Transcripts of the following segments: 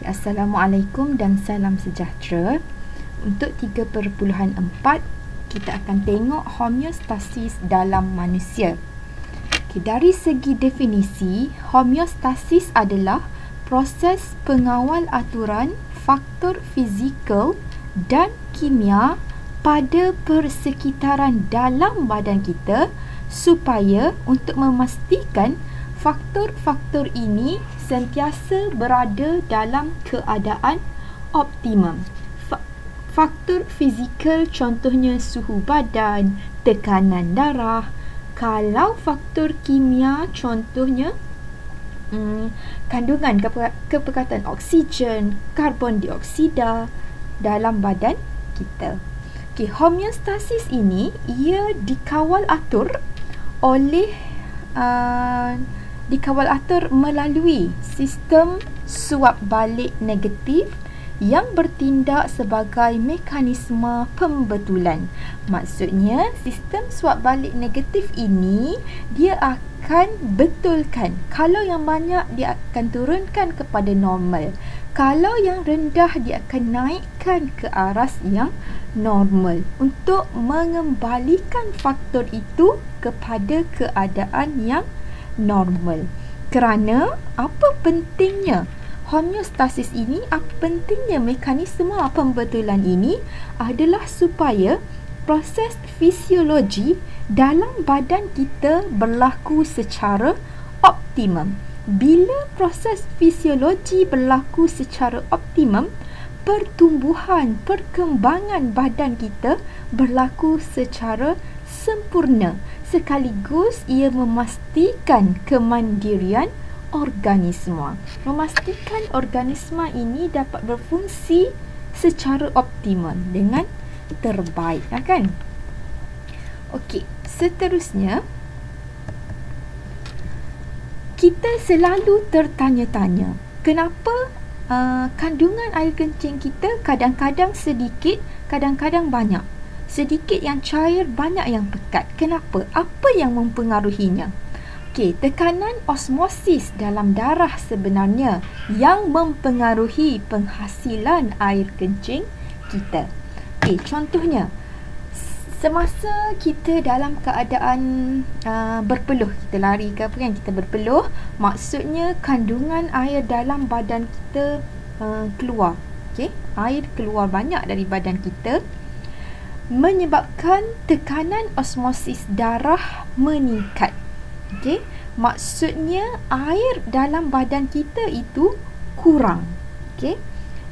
Assalamualaikum dan salam sejahtera. Untuk 3.4 kita akan tengok homeostasis dalam manusia. Dari segi definisi, homeostasis adalah proses pengawal aturan faktor fizikal dan kimia pada persekitaran dalam badan kita supaya untuk memastikan faktor-faktor ini sentiasa berada dalam keadaan optimum. Faktor fizikal contohnya suhu badan, tekanan darah. Kalau faktor kimia contohnya kandungan kepekatan oksigen, karbon dioksida dalam badan kita. Homeostasis ini ia dikawal atur melalui sistem suap balik negatif yang bertindak sebagai mekanisme pembetulan. Maksudnya, sistem suap balik negatif ini dia akan betulkan. Kalau yang banyak, dia akan turunkan kepada normal. Kalau yang rendah, dia akan naikkan ke aras yang normal untuk mengembalikan faktor itu kepada keadaan yang normal. Kerana apa pentingnya homeostasis ini, apa pentingnya mekanisme pembetulan ini adalah supaya proses fisiologi dalam badan kita berlaku secara optimum. Bila proses fisiologi berlaku secara optimum, pertumbuhan, perkembangan badan kita berlaku secara sempurna. Sekaligus ia memastikan kemandirian organisma. Memastikan organisma ini dapat berfungsi secara optimum dengan terbaik, kan? Okey, seterusnya kita selalu tertanya-tanya, kenapa kandungan air kencing kita kadang-kadang sedikit, kadang-kadang banyak. Sedikit yang cair, banyak yang pekat. Kenapa? Apa yang mempengaruhinya? Tekanan osmosis dalam darah sebenarnya yang mempengaruhi penghasilan air kencing kita. Contohnya, semasa kita dalam keadaan berpeluh, kita lari ke apa kan, kita berpeluh, maksudnya kandungan air dalam badan kita keluar. Air keluar banyak dari badan kita, menyebabkan tekanan osmosis darah meningkat. Maksudnya air dalam badan kita itu kurang.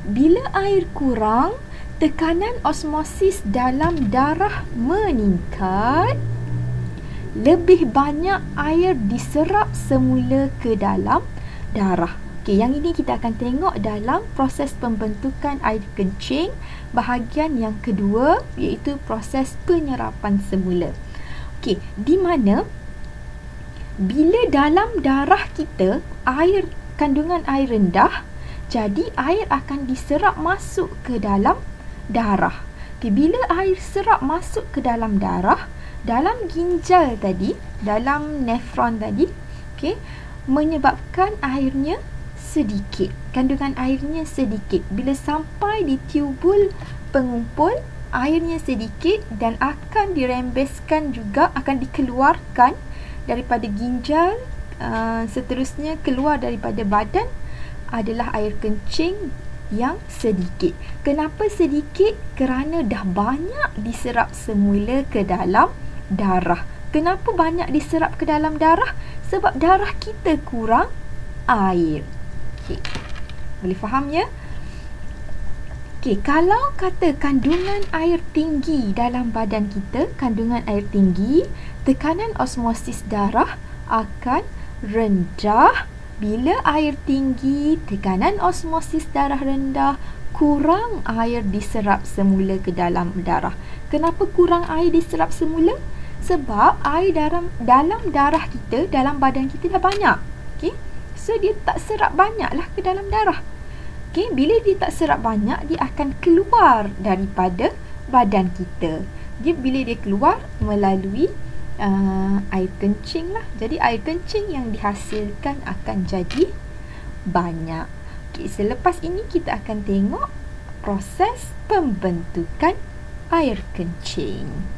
Bila air kurang, tekanan osmosis dalam darah meningkat, lebih banyak air diserap semula ke dalam darah. Yang ini kita akan tengok dalam proses pembentukan air kencing bahagian yang kedua, iaitu proses penyerapan semula. Di mana bila dalam darah kita kandungan air rendah, jadi air akan diserap masuk ke dalam darah. Bila air serap masuk ke dalam darah, dalam ginjal tadi, dalam nefron tadi, menyebabkan airnya sedikit, kandungan airnya sedikit. Bila sampai di tubul pengumpul, airnya sedikit dan akan dirembeskan juga, akan dikeluarkan daripada ginjal, seterusnya keluar daripada badan adalah air kencing yang sedikit. Kenapa sedikit? Kerana dah banyak diserap semula ke dalam darah. Kenapa banyak diserap ke dalam darah? Sebab darah kita kurang air. Boleh faham ya? Kalau kata kandungan air tinggi dalam badan kita, kandungan air tinggi, tekanan osmosis darah akan rendah. Bila air tinggi, tekanan osmosis darah rendah, kurang air diserap semula ke dalam darah. Kenapa kurang air diserap semula? Sebab air dalam darah kita, dalam badan kita dah banyak. So dia tak serap banyaklah ke dalam darah. Bila dia tak serap banyak, dia akan keluar daripada badan kita. Bila dia keluar melalui air kencing lah. Jadi air kencing yang dihasilkan akan jadi banyak. Okay, selepas ini kita akan tengok proses pembentukan air kencing.